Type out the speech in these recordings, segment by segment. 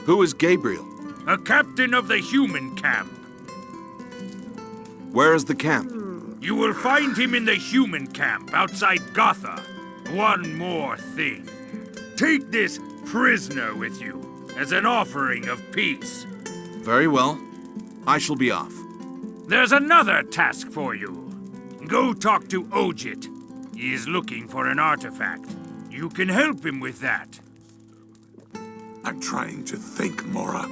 Who is Gabriel? A captain of the human camp. Where is the camp? You will find him in the human camp outside Gotha. One more thing. Take this prisoner with you as an offering of peace. Very well. I shall be off. There's another task for you. Go talk to Ojit. He is looking for an artifact. You can help him with that. I'm trying to think, Mora.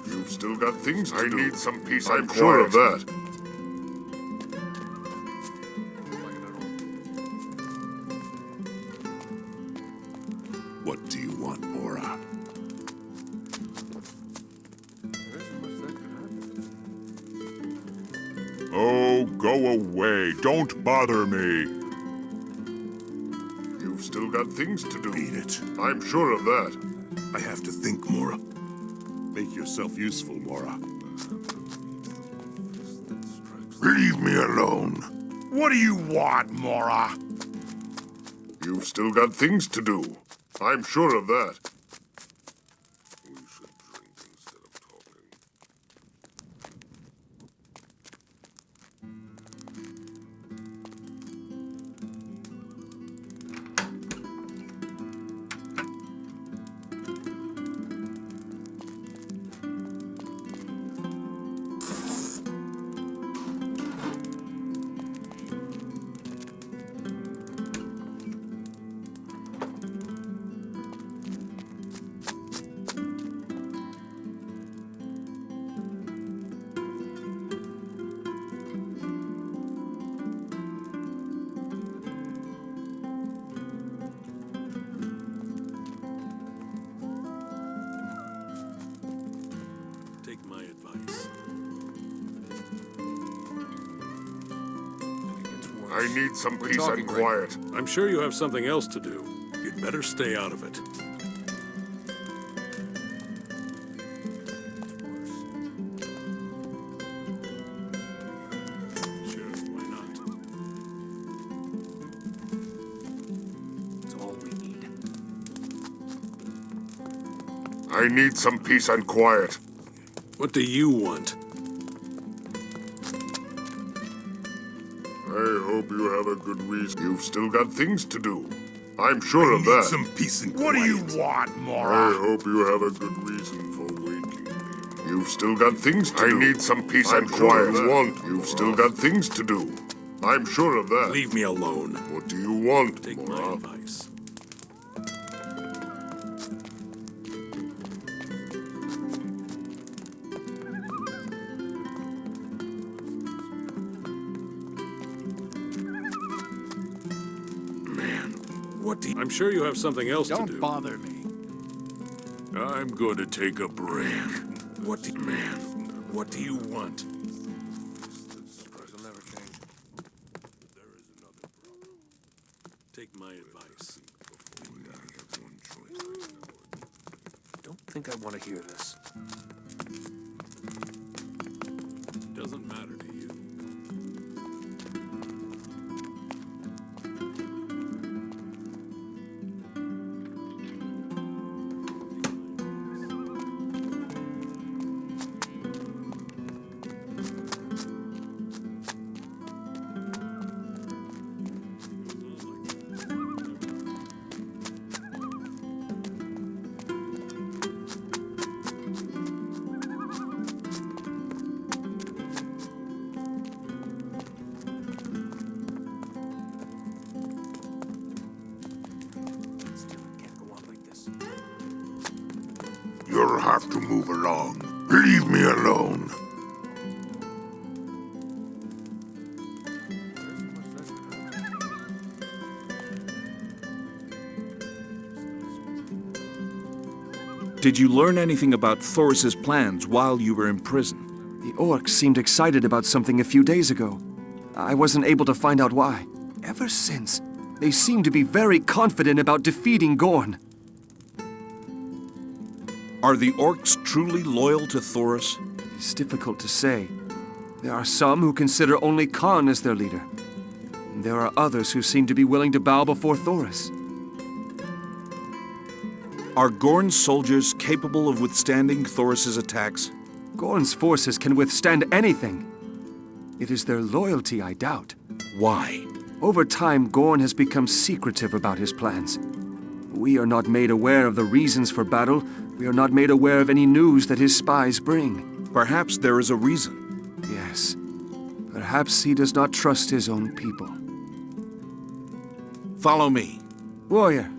You've still got things to do. I need some peace and quiet. I'm sure of that. What do you want, Mora? Oh, go away. Don't bother me. You've still got things to do. Beat it. I'm sure of that. I have to think, Mora. Make yourself useful, Mora. Leave me alone. What do you want, Mora? You've still got things to do. I'm sure of that. We should drink instead of talking. Take my advice. I need some peace and quiet. I'm sure you have something else to do. You'd better stay out of it. Sure, why not? That's all we need. I need some peace and quiet. What do you want? I hope you have a good reason. You've still got things to do. I'm sure of that. Some peace and What do quiet. you want, I Mora? hope you have a good reason for waking me. You've still got things to do. I need some peace and quiet. You've still got things to do. I'm sure of that. Leave me alone. What do you want, Take my Mora? advice. Man, what do you... I'm sure you have something else to do. Don't bother me. I'm going to take a break. What do you want? Take my advice. Don't think I want to hear this. Doesn't matter to you. You'll have to move along. Leave me alone. Did you learn anything about Thoris's plans while you were in prison? The orcs seemed excited about something a few days ago. I wasn't able to find out why. Ever since, they seem to be very confident about defeating Gorn. Are the orcs truly loyal to Thoris? It's difficult to say. There are some who consider only Khan as their leader. And there are others who seem to be willing to bow before Thoris. Are Gorn's soldiers capable of withstanding Thoris's attacks? Gorn's forces can withstand anything. It is their loyalty I doubt. Why? Over time, Gorn has become secretive about his plans. We are not made aware of the reasons for battle. We are not made aware of any news that his spies bring. Perhaps there is a reason. Yes. Perhaps he does not trust his own people. Follow me. Warrior,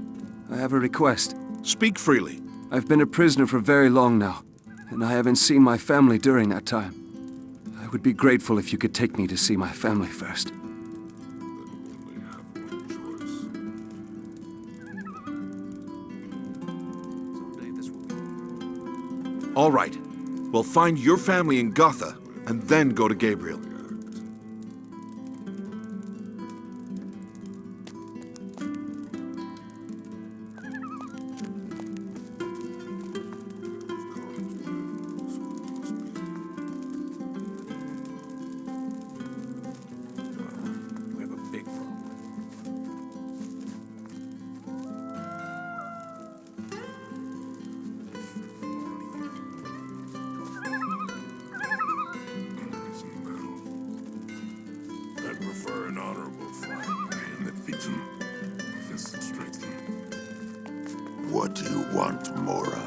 I have a request. Speak freely. I've been a prisoner for very long now, and I haven't seen my family during that time. I would be grateful if you could take me to see my family first. All right. We'll find your family in Gotha, and then go to Gabriel. We have a big problem. I'd prefer an honorable fight. And that beats him. Fist and strength him. What do you want, Mora?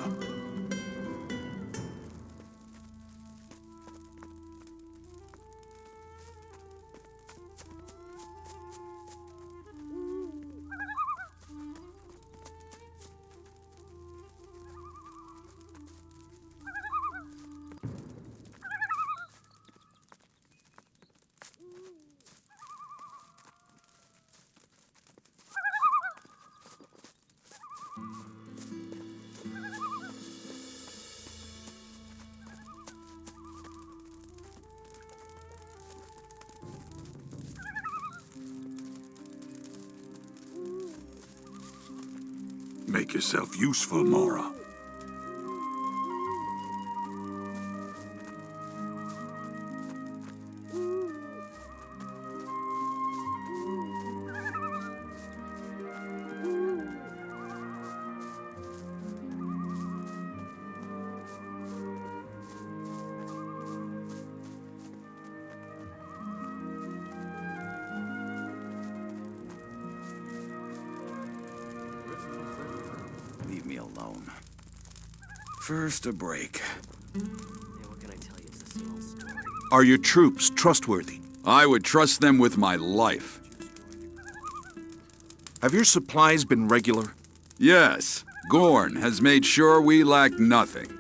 Make yourself useful, Mora. Leave me alone. First, a break. Are your troops trustworthy? I would trust them with my life. Have your supplies been regular? Yes, Gorn has made sure we lack nothing.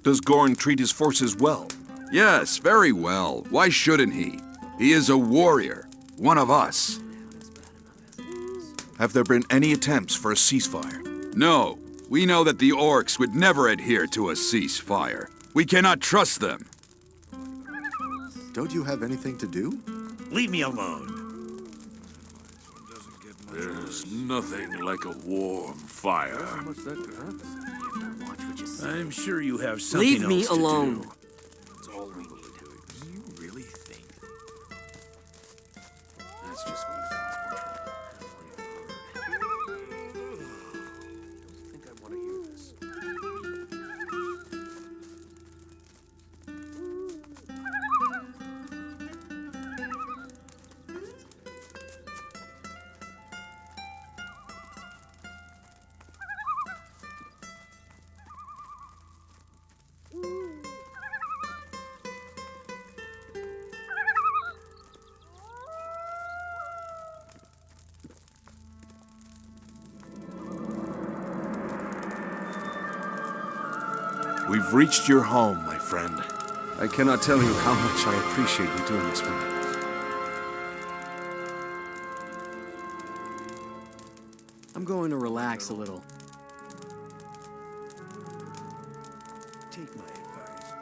Does Gorn treat his forces well? Yes, very well. Why shouldn't he? He is a warrior, one of us. Have there been any attempts for a ceasefire? No, we know that the orcs would never adhere to a ceasefire. We cannot trust them. Don't you have anything to do? Leave me alone. There's nothing like a warm fire. I'm sure you have something else to do. Leave me alone. That's all we need. Do you really think that's just going to cause more trouble? Don't think I want to hear this. We've reached your home, my friend. I cannot tell you how much I appreciate you doing this for me. I'm going to relax a little. Take my advice.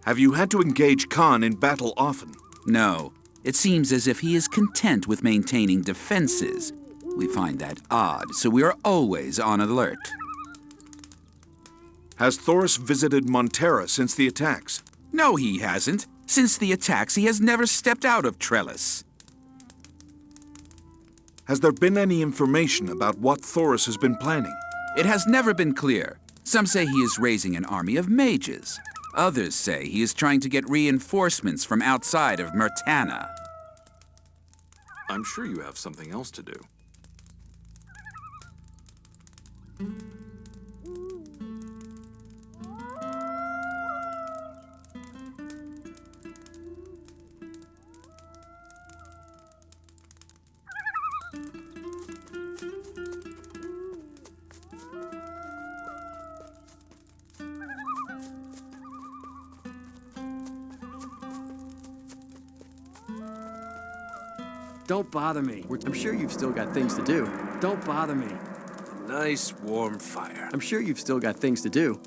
Have you had to engage Khan in battle often? No. It seems as if he is content with maintaining defenses. We find that odd, so we are always on alert. Has Thoris visited Montera since the attacks? No, he hasn't. Since the attacks, he has never stepped out of Trellis. Has there been any information about what Thoris has been planning? It has never been clear. Some say he is raising an army of mages. Others say he is trying to get reinforcements from outside of Myrtana. I'm sure you have something else to do. Don't bother me. I'm sure you've still got things to do. Don't bother me. Nice warm fire. I'm sure you've still got things to do.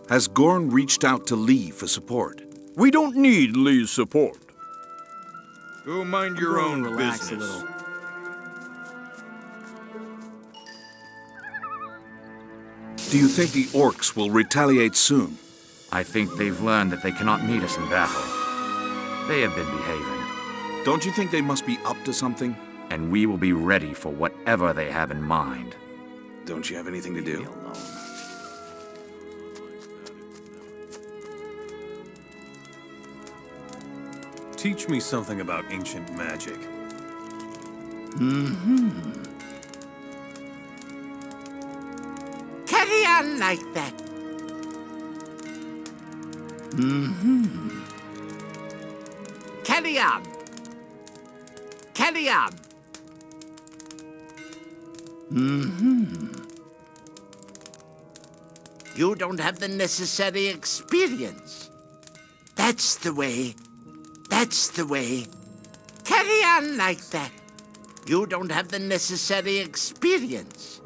Has Gorn reached out to Lee for support? We don't need Lee's support. Go mind your own Relax business. a little. Do you think the orcs will retaliate soon? I think they've learned that they cannot meet us in battle. They have been behaving, Don't you think they must be up to something? and we will be ready for whatever they have in mind. Don't you have anything to do? Teach me something about ancient magic. Carry on like that. Carry on. Carry on. You don't have the necessary experience. That's the way. That's the way. Carry on like that. You don't have the necessary experience.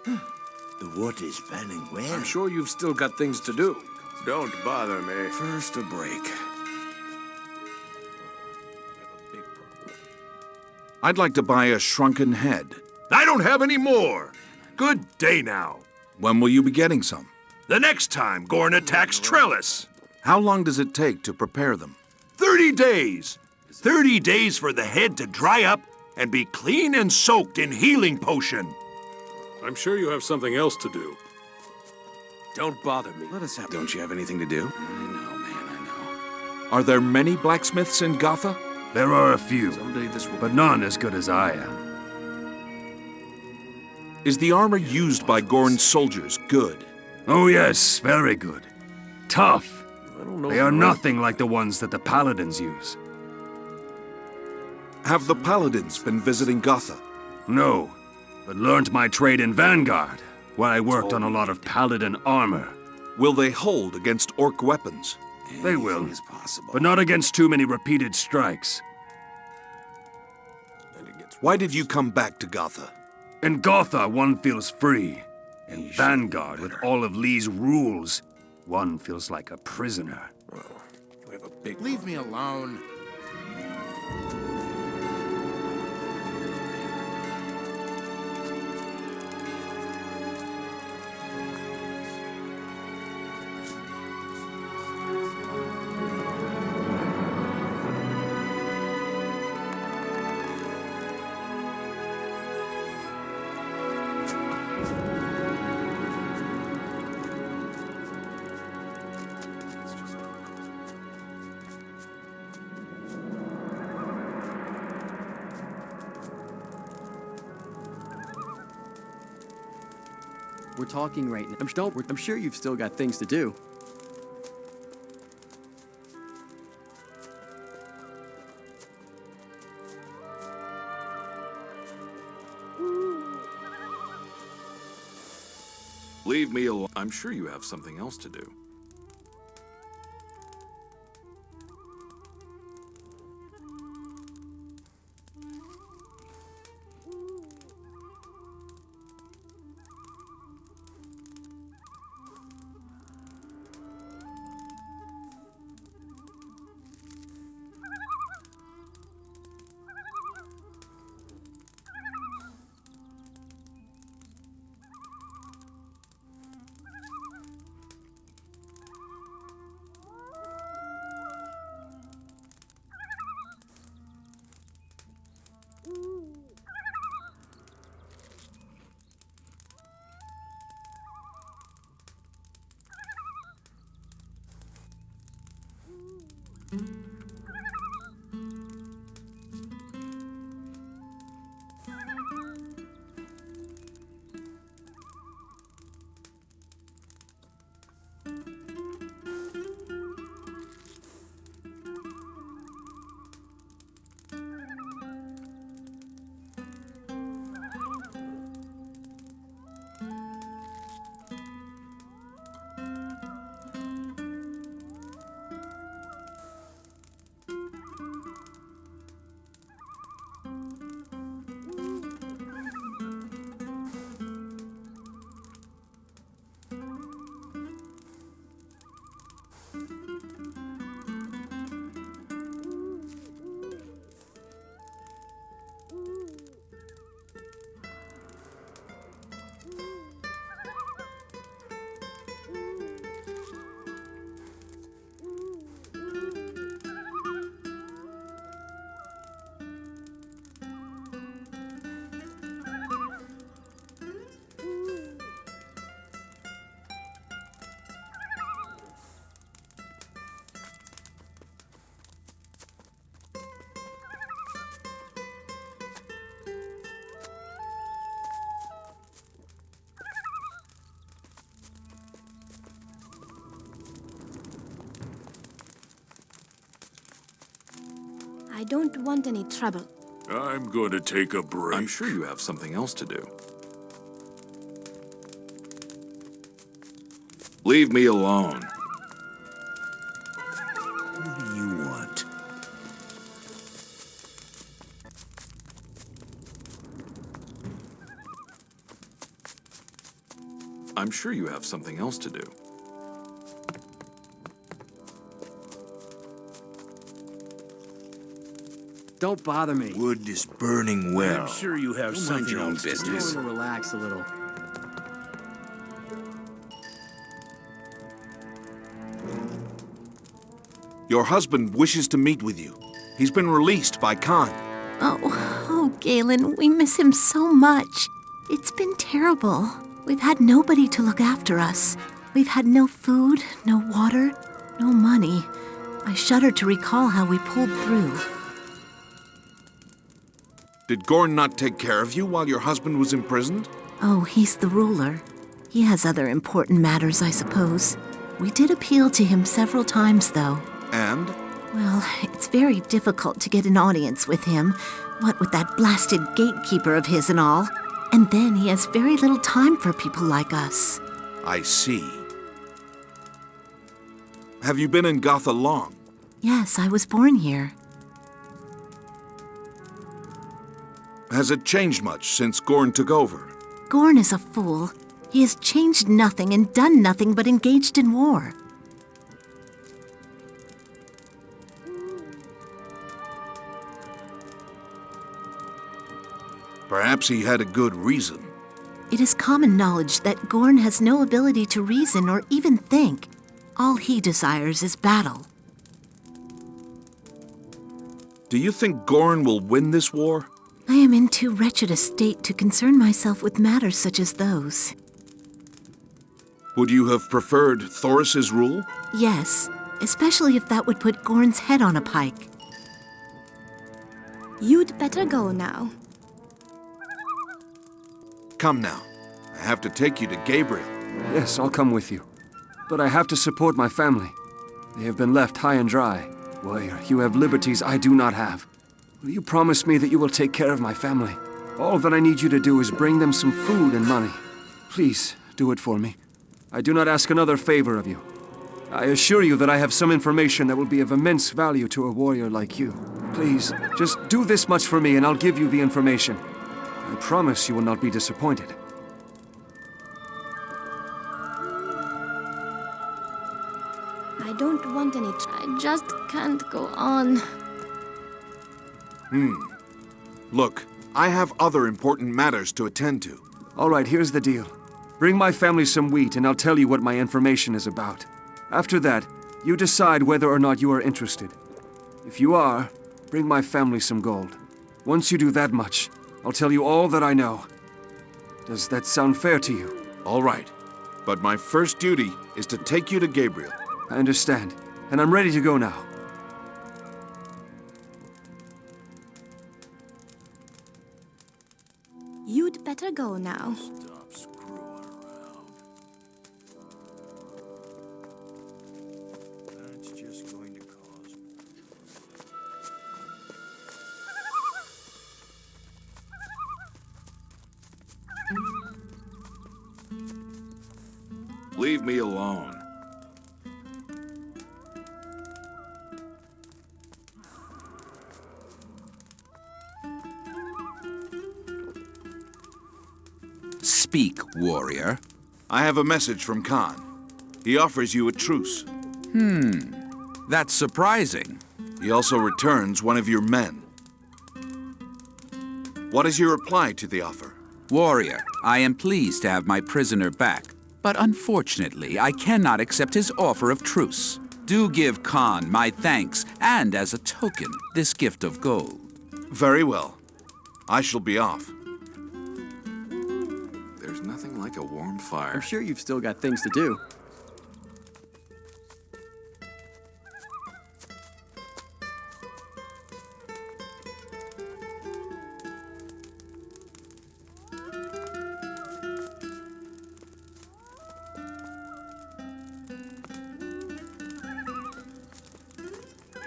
The wood is burning well. I'm sure you've still got things to do. Don't bother me. First, a break. I'd like to buy a shrunken head. I don't have any more. Good day now. When will you be getting some? The next time Gorn attacks Trellis. How long does it take to prepare them? 30 days. 30 days for the head to dry up and be clean and soaked in healing potion. I'm sure you have something else to do. Don't bother me. Let us have. Don't you have anything to do? I know, man, I know. Are there many blacksmiths in Gotha? There are a few, Someday this will. but none as good as I am. Is the armor used by Gorn's soldiers good? Oh yes, very good. Tough. I don't know. They are nothing like the ones that the paladins use. Have the paladins been visiting Gotha? No, but learned my trade in Vanguard, where I worked on a lot of paladin armor. Will they hold against orc weapons? They will, Anything is possible. but not against too many repeated strikes. And it gets Why did you come back to Gotha? In Gotha, one feels free. In Vanguard, with all of Lee's rules, one feels like a prisoner. we have a big. Leave me alone. We're talking right now. I'm sure you've still got things to do. Leave me alone. I'm sure you have something else to do. I don't want any trouble. I'm going to take a break. I'm sure you have something else to do. Leave me alone. What do you want? I'm sure you have something else to do. Don't bother me. Wood is burning well. I'm sure you have Don't mind something your own else to do. business. I want to relax a little. Your husband wishes to meet with you. He's been released by Khan. Oh, Galin, we miss him so much. It's been terrible. We've had nobody to look after us. We've had no food, no water, no money. I shudder to recall how we pulled through. Did Gorn not take care of you while your husband was imprisoned? Oh, he's the ruler. He has other important matters, I suppose. We did appeal to him several times, though. And? Well, it's very difficult to get an audience with him, what with that blasted gatekeeper of his and all. And then he has very little time for people like us. I see. Have you been in Gotha long? Yes, I was born here. Has it changed much since Gorn took over? Gorn is a fool. He has changed nothing and done nothing but engaged in war. Perhaps he had a good reason. It is common knowledge that Gorn has no ability to reason or even think. All he desires is battle. Do you think Gorn will win this war? I am in too wretched a state to concern myself with matters such as those. Would you have preferred Thoris's rule? Yes, especially if that would put Gorn's head on a pike. You'd better go now. Come now. I have to take you to Gabriel. Yes, I'll come with you. But I have to support my family. They have been left high and dry. Warrior, you have liberties I do not have. Will you promise me that you will take care of my family? All that I need you to do is bring them some food and money. Please, do it for me. I do not ask another favor of you. I assure you that I have some information that will be of immense value to a warrior like you. Please, just do this much for me and I'll give you the information. I promise you will not be disappointed. I don't want any. I just can't go on. Look, I have other important matters to attend to. All right, here's the deal. Bring my family some wheat and I'll tell you what my information is about. After that, you decide whether or not you are interested. If you are, bring my family some gold. Once you do that much, I'll tell you all that I know. Does that sound fair to you? All right, but my first duty is to take you to Gabriel. I understand, and I'm ready to go now. You'd better go now. Stop screwing around. That's just going to cause... Leave me alone. Speak, warrior. I have a message from Khan. He offers you a truce. That's surprising. He also returns one of your men. What is your reply to the offer? Warrior, I am pleased to have my prisoner back, but unfortunately, I cannot accept his offer of truce. Do give Khan my thanks, and as a token, this gift of gold. Very well. I shall be off. There's nothing like a warm fire. I'm sure you've still got things to do.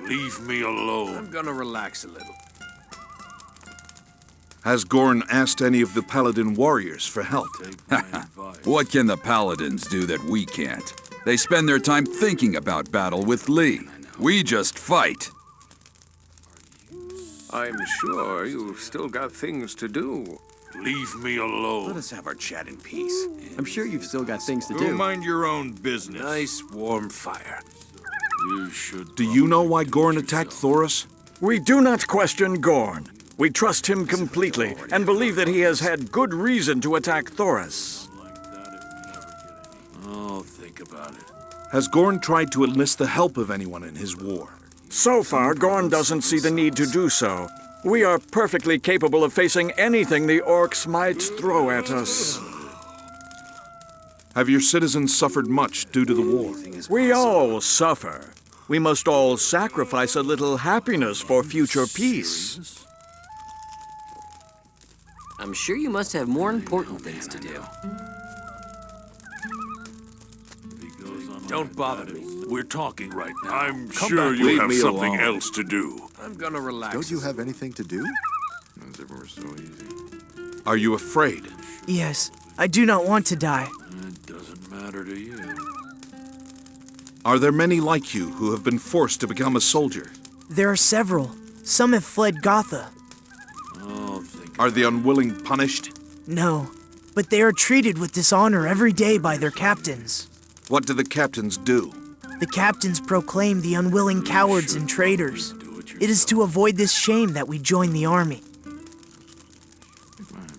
Leave me alone. I'm gonna relax a little. Has Gorn asked any of the Paladin warriors for help? Take my advice. What can the paladins do that we can't? They spend their time thinking about battle with Lee. We just fight. I'm sure you've still got things to do. Leave me alone. Let us have our chat in peace. I'm sure you've still got things to Go do. mind your own business. Nice warm fire. You should... Do you know why Gorn attacked Thoris? We do not question Gorn. We trust him completely and believe that he has had good reason to attack Thoris. I'll think about it. Has Gorn tried to enlist the help of anyone in his war? So far, Gorn doesn't see the need to do so. We are perfectly capable of facing anything the orcs might throw at us. Have your citizens suffered much due to the war? We all suffer. We must all sacrifice a little happiness for future peace. I'm sure you must have more important things to do. Don't bother me. We're talking right now. I'm Come sure back. you Leave have me something alone. else to do. I'm gonna relax. Don't you have anything to do? As if it were so easy. Are you afraid? Yes, I do not want to die. It doesn't matter to you. Are there many like you who have been forced to become a soldier? There are several. Some have fled Gotha. Are the unwilling punished? No, but they are treated with dishonor every day by their captains. What do the captains do? The captains proclaim the unwilling cowards and traitors. It is to avoid this shame that we join the army.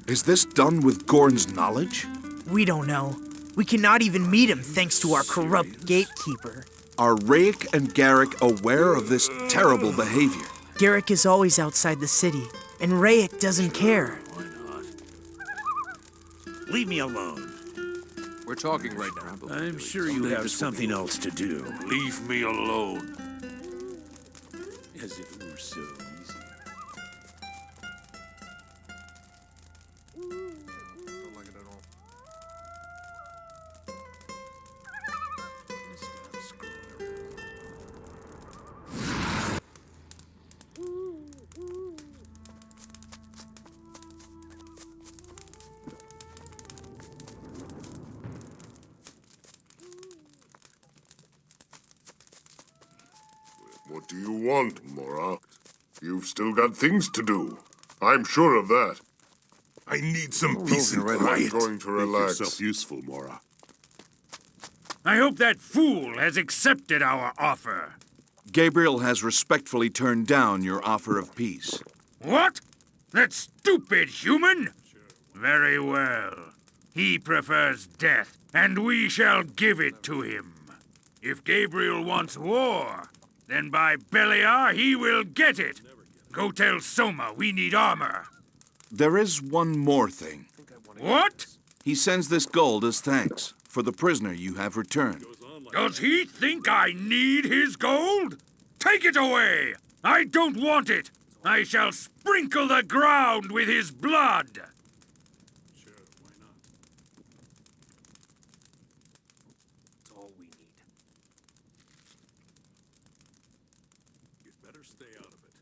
Is this done with Gorn's knowledge? We don't know. We cannot even meet him thanks to our corrupt gatekeeper. Are Rayek and Garrick aware of this terrible behavior? Garrick is always outside the city, and Rayek doesn't care. Leave me alone. We're talking right now. I'm sure you have something else to do. Leave me alone. As if it were so easy. What do you want, Mora? You've still got things to do. I'm sure of that. I need some peace and quiet. I'm going to relax. Make yourself useful, Mora. I hope that fool has accepted our offer. Gabriel has respectfully turned down your offer of peace. What? That stupid human? Very well. He prefers death, and we shall give it to him. If Gabriel wants war, then by Beliar he will get it. Go tell Soma we need armor. There is one more thing. What? He sends this gold as thanks for the prisoner you have returned. Does he think I need his gold? Take it away! I don't want it! I shall sprinkle the ground with his blood! All we need. You'd better stay out of it.